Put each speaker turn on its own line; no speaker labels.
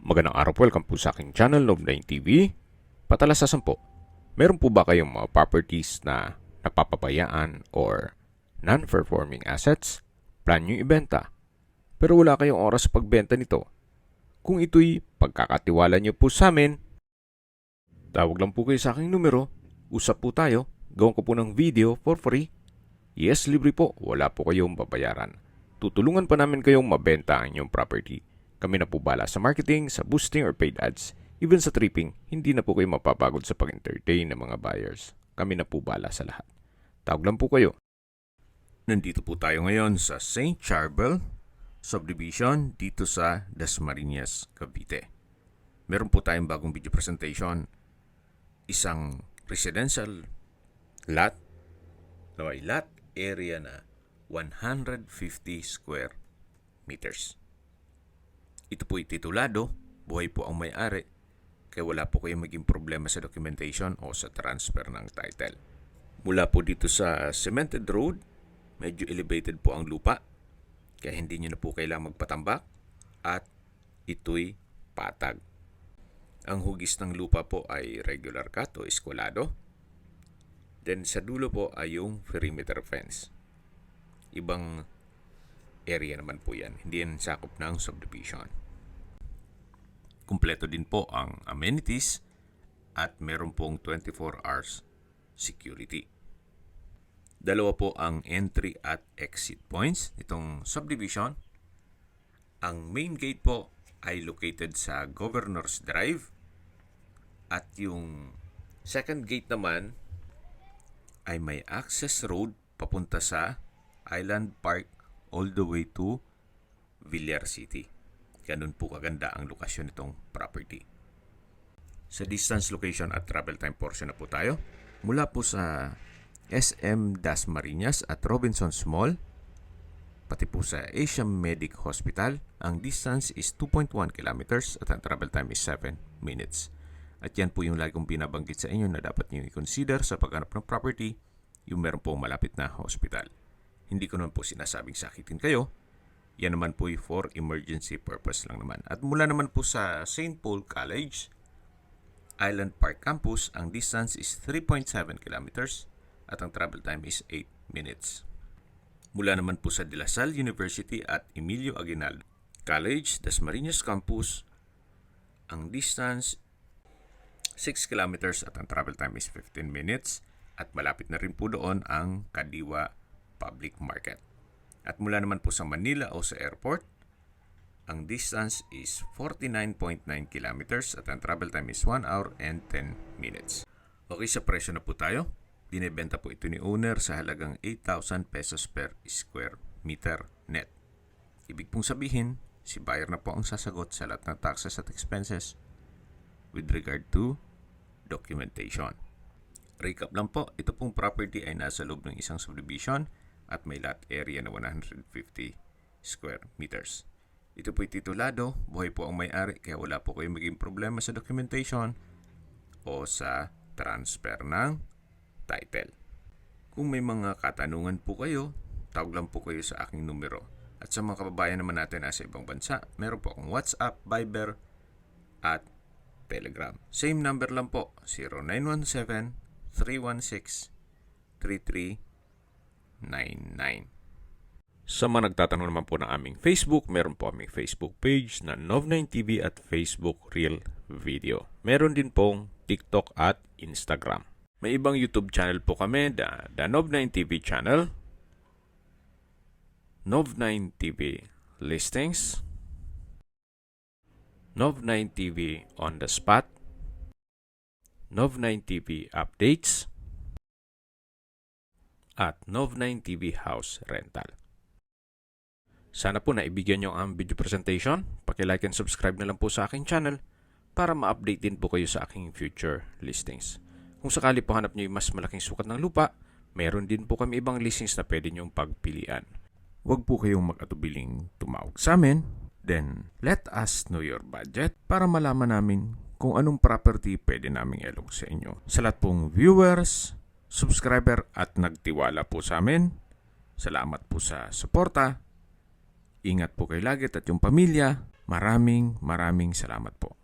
Magandang araw po, welcome po sa aking channel, Love9 TV. Patalasasan po, meron po ba kayong mga properties na napapabayaan or non-performing assets? Plan nyo ibenta, pero wala kayong oras sa pagbenta nito. Kung ito'y pagkakatiwala nyo po sa amin, tawag lang po kayo sa aking numero, usap po tayo, gawin ko po ng video for free. Yes, libre po, wala po kayong babayaran. Tutulungan pa namin kayong mabenta ang inyong property. Kami na po bala sa marketing, sa boosting or paid ads. Even sa tripping, hindi na po kayo mapapagod sa pag-entertain ng mga buyers. Kami na po bala sa lahat. Tawag lang po kayo. Nandito po tayo ngayon sa St. Charbel Subdivision dito sa Dasmariñas, Cavite. Meron po tayong bagong video presentation. Isang residential lot, lot area na 150 square meters. Ito po'y titulado, buhay po ang may-ari, kaya wala po kayong maging problema sa documentation o sa transfer ng title. Mula po dito sa cemented road, medyo elevated po ang lupa, kaya hindi nyo na po kailangang magpatambak at ito'y patag. Ang hugis ng lupa po ay regular cut o eskwalado. Then sa dulo po ay yung perimeter fence. Ibang area naman po yan, hindi yan sakop ng subdivision. Kumpleto din po ang amenities at meron pong 24 hours security. Dalawa po ang entry at exit points nitong subdivision. Ang main gate po ay located sa Governor's Drive at yung second gate naman ay may access road papunta sa Island Park all the way to Villar City. Ganun po kaganda ang lokasyon nitong property. Sa distance, location at travel time portion na po tayo. Mula po sa SM Dasmariñas at Robinsons Mall, pati po sa Asian Medic Hospital, ang distance is 2.1 kilometers at ang travel time is 7 minutes. At yan po yung lagi kong binabanggit sa inyo na dapat nyo i-consider sa paghanap ng property, yung meron pong malapit na hospital. Hindi ko naman po sinasabing sakitin kayo. Yan naman po for emergency purpose lang naman. At mula naman po sa St. Paul College, Island Park Campus, ang distance is 3.7 kilometers at ang travel time is 8 minutes. Mula naman po sa De La Salle University at Emilio Aguinaldo College, Dasmariñas Campus, ang distance 6 kilometers at ang travel time is 15 minutes at malapit na rin po doon ang Kadiwa Public Market. At mula naman po sa Manila o sa airport, ang distance is 49.9 kilometers at ang travel time is 1 hour and 10 minutes. Okay, sa presyo na po tayo. Binibenta po ito ni owner sa halagang 8,000 pesos per square meter net. Ibig pong sabihin, si buyer na po ang sasagot sa lahat ng taxes at expenses with regard to documentation. Recap lang po, ito pong property ay nasa loob ng isang subdivision at may lot area na 150 square meters. Ito po'y titulado, buhay po ang may-ari kaya wala po kayong maging problema sa documentation o sa transfer ng title. Kung may mga katanungan po kayo, tawag lang po kayo sa aking numero. At sa mga kababayan naman natin nasa ibang bansa, meron po akong WhatsApp, Viber at Telegram. Same number lang po, 0917-316-3399. Sa mga nagtatanong naman po ng aming Facebook, meron po aming Facebook page na Love9 TV at Facebook Real Video. Meron din pong TikTok at Instagram. May ibang YouTube channel po kami, the Love9 TV channel, Love9 TV Listings, Love9 TV On The Spot, Love9 TV Updates, at Love9 TV House Rental. Sana po naibigyan nyo ang video presentation. Paki-like and subscribe na lang po sa aking channel para ma-update din po kayo sa aking future listings. Kung sakali po hanap nyo yung mas malaking sukat ng lupa, meron din po kami ibang listings na pwede nyong pagpilian. Huwag po kayong mag-atubiling tumawag sa amin. Then, let us know your budget para malaman namin kung anong property pwede naming ilog sa inyo. Sa lahat pong viewers, subscriber at nagtiwala po sa amin, salamat po sa suporta. Ingat po kayo lagi at yung pamilya. Maraming salamat po.